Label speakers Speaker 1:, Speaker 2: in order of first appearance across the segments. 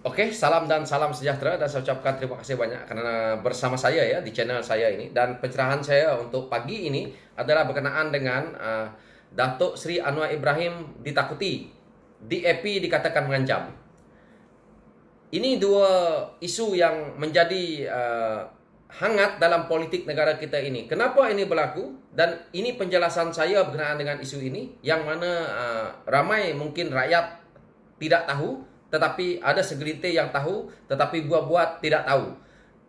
Speaker 1: Oke, salam dan salam sejahtera dan saya ucapkan terima kasih banyak karena bersama saya ya di channel saya ini, dan pencerahan saya untuk pagi ini adalah berkenaan dengan Datuk Seri Anwar Ibrahim ditakuti, DAP dikatakan mengancam. Ini dua isu yang menjadi hangat dalam politik negara kita ini. Kenapa ini berlaku? Dan ini penjelasan saya berkenaan dengan isu ini, yang mana ramai mungkin rakyat tidak tahu, tetapi ada segelintir yang tahu, tetapi buat-buat tidak tahu.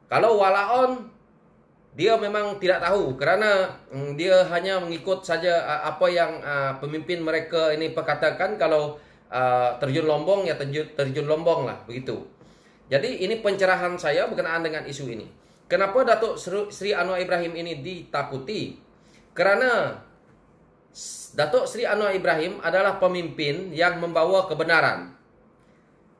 Speaker 1: Kalau walaon, dia memang tidak tahu kerana dia hanya mengikut saja apa yang pemimpin mereka ini perkatakan. Kalau terjun lombong ya terjun lombong lah, begitu. Jadi ini pencerahan saya berkenaan dengan isu ini. Kenapa Datuk Seri Anwar Ibrahim ini ditakuti? Kerana Datuk Seri Anwar Ibrahim adalah pemimpin yang membawa kebenaran.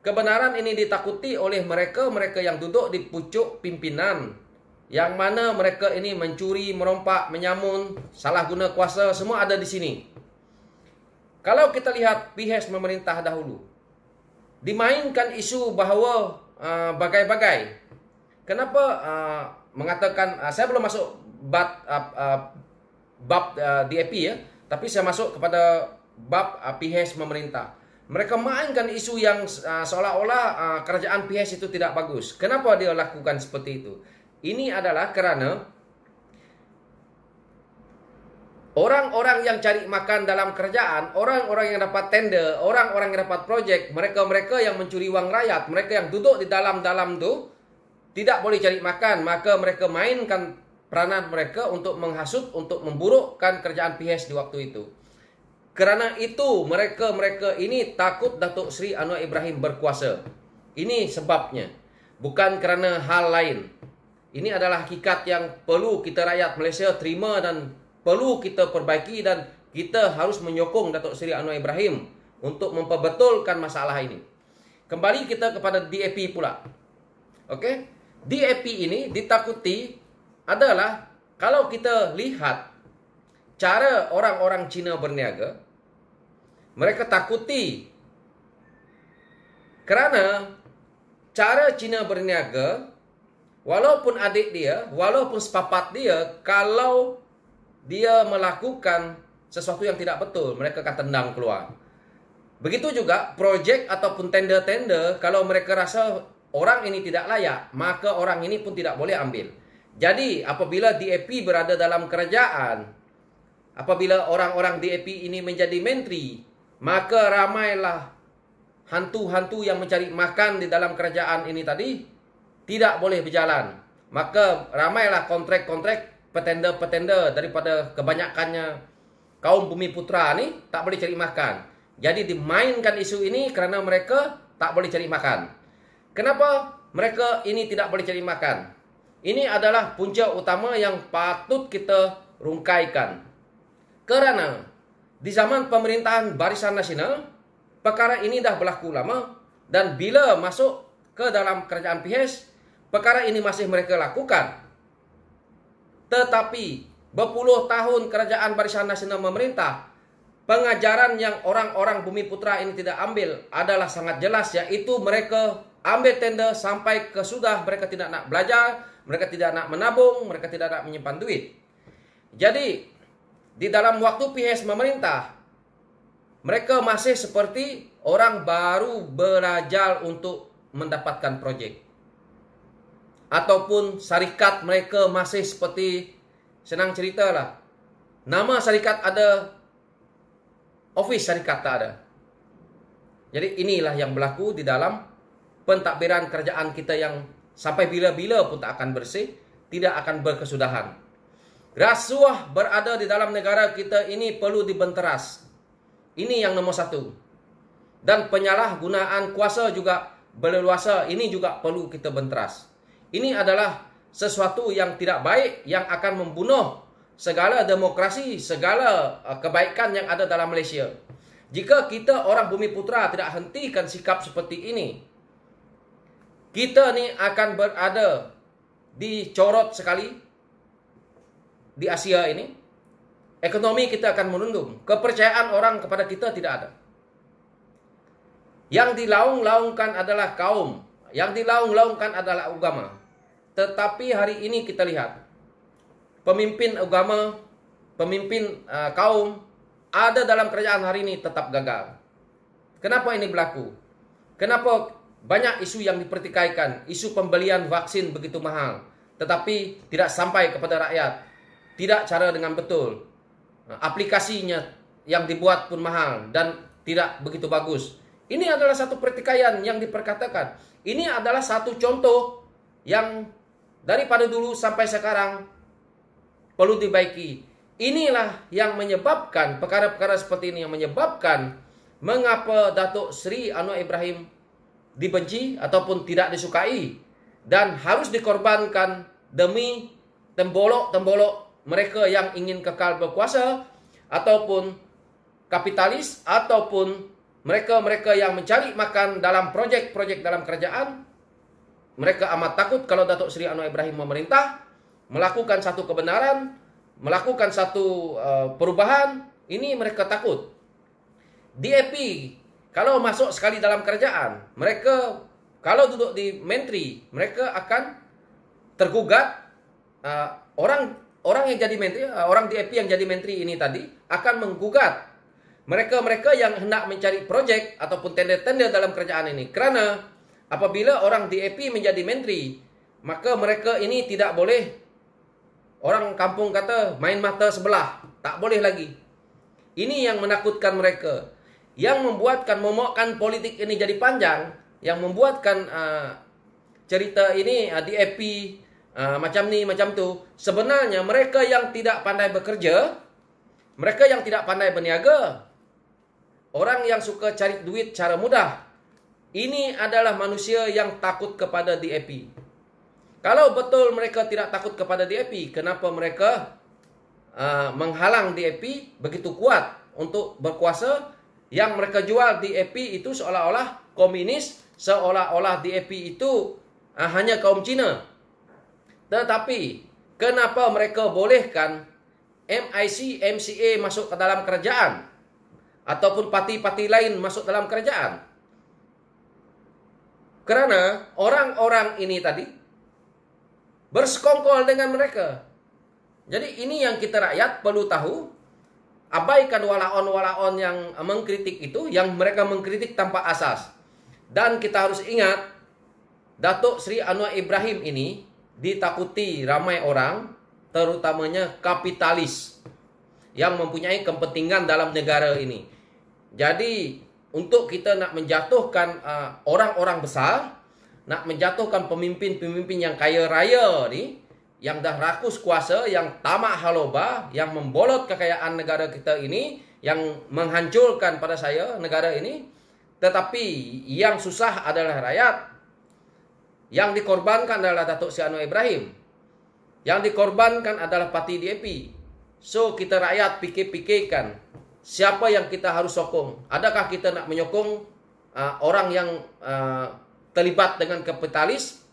Speaker 1: Kebenaran ini ditakuti oleh mereka yang duduk di pucuk pimpinan, yang mana mereka ini mencuri, merompak, menyamun, salah guna kuasa, semua ada di sini. Kalau kita lihat PHS memerintah dahulu, dimainkan isu bahawa bagai-bagai. Kenapa mengatakan, saya belum masuk bab DAP ya, tapi saya masuk kepada bab PHS memerintah. Mereka mainkan isu yang seolah-olah kerajaan PHS itu tidak bagus. Kenapa dia lakukan seperti itu? Ini adalah kerana orang-orang yang cari makan dalam kerajaan, orang-orang yang dapat tender, orang-orang yang dapat projek, mereka-mereka yang mencuri wang rakyat, mereka yang duduk di dalam-dalam tu tidak boleh cari makan, maka mereka mainkan peranan mereka untuk menghasut, untuk memburukkan kerajaan PHS di waktu itu. Kerana itu mereka ini takut Datuk Seri Anwar Ibrahim berkuasa. Ini sebabnya. Bukan kerana hal lain. Ini adalah hakikat yang perlu kita rakyat Malaysia terima dan perlu kita perbaiki, dan kita harus menyokong Datuk Seri Anwar Ibrahim untuk memperbetulkan masalah ini. Kembali kita kepada DAP pula. Okey? DAP ini ditakuti adalah kalau kita lihat cara orang-orang Cina berniaga, mereka takuti kerana cara Cina berniaga, walaupun adik dia, walaupun sepapat dia, kalau dia melakukan sesuatu yang tidak betul, mereka akan tendang keluar. Begitu juga projek ataupun tender-tender, kalau mereka rasa orang ini tidak layak, maka orang ini pun tidak boleh ambil. Jadi apabila DAP berada dalam kerajaan, apabila orang-orang DAP ini menjadi menteri, maka ramailah hantu-hantu yang mencari makan di dalam kerajaan ini tadi tidak boleh berjalan. Maka ramailah kontrak-kontrak, petender-petender daripada kebanyakannya kaum bumi putra ni tak boleh cari makan. Jadi dimainkan isu ini kerana mereka tak boleh cari makan. Kenapa mereka ini tidak boleh cari makan? Ini adalah punca utama yang patut kita rungkaikan. Kerana di zaman pemerintahan Barisan Nasional, perkara ini dah berlaku lama, dan bila masuk ke dalam kerajaan PHS, perkara ini masih mereka lakukan. Tetapi berpuluh tahun kerajaan Barisan Nasional memerintah, pengajaran yang orang-orang bumi putra ini tidak ambil adalah sangat jelas, iaitu mereka ambil tender sampai ke sudah mereka tidak nak belajar, mereka tidak nak menabung, mereka tidak nak menyimpan duit. Jadi di dalam waktu PHS memerintah, mereka masih seperti orang baru belajar untuk mendapatkan projek. Ataupun syarikat mereka masih seperti, senang cerita lah, nama syarikat ada, office syarikat tak ada. Jadi inilah yang berlaku di dalam pentadbiran kerajaan kita, yang sampai bila-bila pun tak akan bersih, tidak akan berkesudahan. Rasuah berada di dalam negara kita ini perlu dibenteras. Ini yang nombor satu. Dan penyalahgunaan kuasa juga berleluasa, ini juga perlu kita benteras. Ini adalah sesuatu yang tidak baik, yang akan membunuh segala demokrasi, segala kebaikan yang ada dalam Malaysia. Jika kita orang bumi putra tidak hentikan sikap seperti ini, kita ni akan berada di corot sekali di Asia ini. Ekonomi kita akan menurun, kepercayaan orang kepada kita tidak ada. Yang dilaung-laungkan adalah kaum, yang dilaung-laungkan adalah agama. Tetapi hari ini kita lihat pemimpin agama, pemimpin kaum ada dalam kerajaan hari ini tetap gagal. Kenapa ini berlaku? Kenapa banyak isu yang dipertikaikan, isu pembelian vaksin begitu mahal, tetapi tidak sampai kepada rakyat, tidak cara dengan betul. Aplikasinya yang dibuat pun mahal dan tidak begitu bagus. Ini adalah satu pertikaian yang diperkatakan. Ini adalah satu contoh yang daripada dulu sampai sekarang perlu dibaiki. Inilah yang menyebabkan perkara-perkara seperti ini, yang menyebabkan mengapa Datuk Seri Anwar Ibrahim dibenci ataupun tidak disukai dan harus dikorbankan demi tembolok-tembolok mereka yang ingin kekal berkuasa ataupun kapitalis ataupun mereka-mereka yang mencari makan dalam projek-projek dalam kerajaan. Mereka amat takut kalau Datuk Seri Anwar Ibrahim memerintah, melakukan satu kebenaran, melakukan satu perubahan. Ini mereka takut. DAP kalau masuk sekali dalam kerajaan, mereka kalau duduk di menteri, mereka akan tergugat. Orang yang jadi menteri, orang DAP yang jadi menteri ini tadi akan menggugat mereka-mereka yang hendak mencari projek ataupun tender-tender dalam kerajaan ini. Kerana apabila orang DAP menjadi menteri, maka mereka ini tidak boleh, orang kampung kata, main mata sebelah. Tak boleh lagi. Ini yang menakutkan mereka. Yang membuatkan momokkan politik ini jadi panjang. Yang membuatkan cerita ini DAP macam ni, macam tu. Sebenarnya mereka yang tidak pandai bekerja, mereka yang tidak pandai berniaga, orang yang suka cari duit cara mudah, ini adalah manusia yang takut kepada DAP. Kalau betul mereka tidak takut kepada DAP, kenapa mereka menghalang DAP begitu kuat untuk berkuasa? Yang mereka jual DAP itu seolah-olah komunis, seolah-olah DAP itu hanya kaum Cina. Tetapi kenapa mereka bolehkan MIC, MCA masuk ke dalam kerajaan ataupun parti-parti lain masuk dalam kerajaan? Kerana orang-orang ini tadi bersekongkol dengan mereka. Jadi ini yang kita rakyat perlu tahu. Abaikan walaon-walaon yang mengkritik itu, yang mereka mengkritik tanpa asas. Dan kita harus ingat, Datuk Seri Anwar Ibrahim ini ditakuti ramai orang, terutamanya kapitalis yang mempunyai kepentingan dalam negara ini. Jadi untuk kita nak menjatuhkan orang-orang besar, nak menjatuhkan pemimpin-pemimpin yang kaya raya ni, yang dah rakus kuasa, yang tamak haloba, yang membolot kekayaan negara kita ini, yang menghancurkan pada saya negara ini. Tetapi yang susah adalah rakyat. Yang dikorbankan adalah Datuk Seri Anwar Ibrahim. Yang dikorbankan adalah parti DAP. So kita rakyat fikir-fikirkan, siapa yang kita harus sokong? Adakah kita nak menyokong orang yang terlibat dengan kapitalis,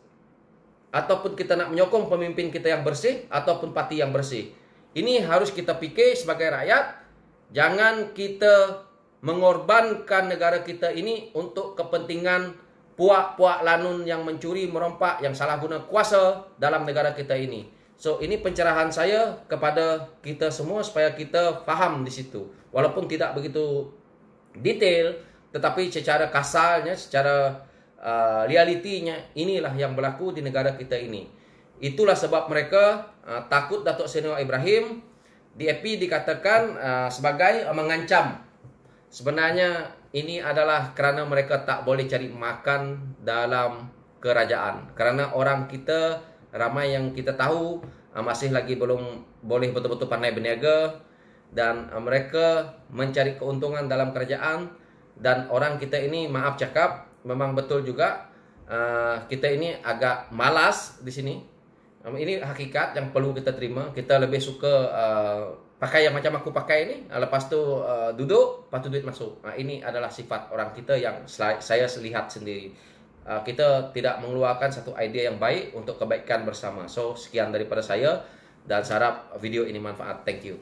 Speaker 1: ataupun kita nak menyokong pemimpin kita yang bersih, ataupun parti yang bersih? Ini harus kita fikir sebagai rakyat. Jangan kita mengorbankan negara kita ini untuk kepentingan puak-puak lanun yang mencuri, merompak, yang salah guna kuasa dalam negara kita ini. So ini pencerahan saya kepada kita semua supaya kita faham di situ. Walaupun tidak begitu detail, tetapi secara kasarnya, secara realitinya, inilah yang berlaku di negara kita ini. Itulah sebab mereka takut Datuk Seri Anwar Ibrahim. DAP dikatakan sebagai mengancam. Sebenarnya ini adalah kerana mereka tak boleh cari makan dalam kerajaan. Kerana orang kita, ramai yang kita tahu, masih lagi belum boleh betul-betul pandai berniaga. Dan mereka mencari keuntungan dalam kerajaan. Dan orang kita ini, maaf cakap, memang betul juga, kita ini agak malas di sini. Ini hakikat yang perlu kita terima. Kita lebih suka pakai yang macam aku pakai ini, lepas tu duduk, lepas tu duit masuk. Ini adalah sifat orang kita yang saya lihat sendiri. Kita tidak mengeluarkan satu idea yang baik untuk kebaikan bersama. So sekian daripada saya dan saya harap video ini manfaat. Thank you.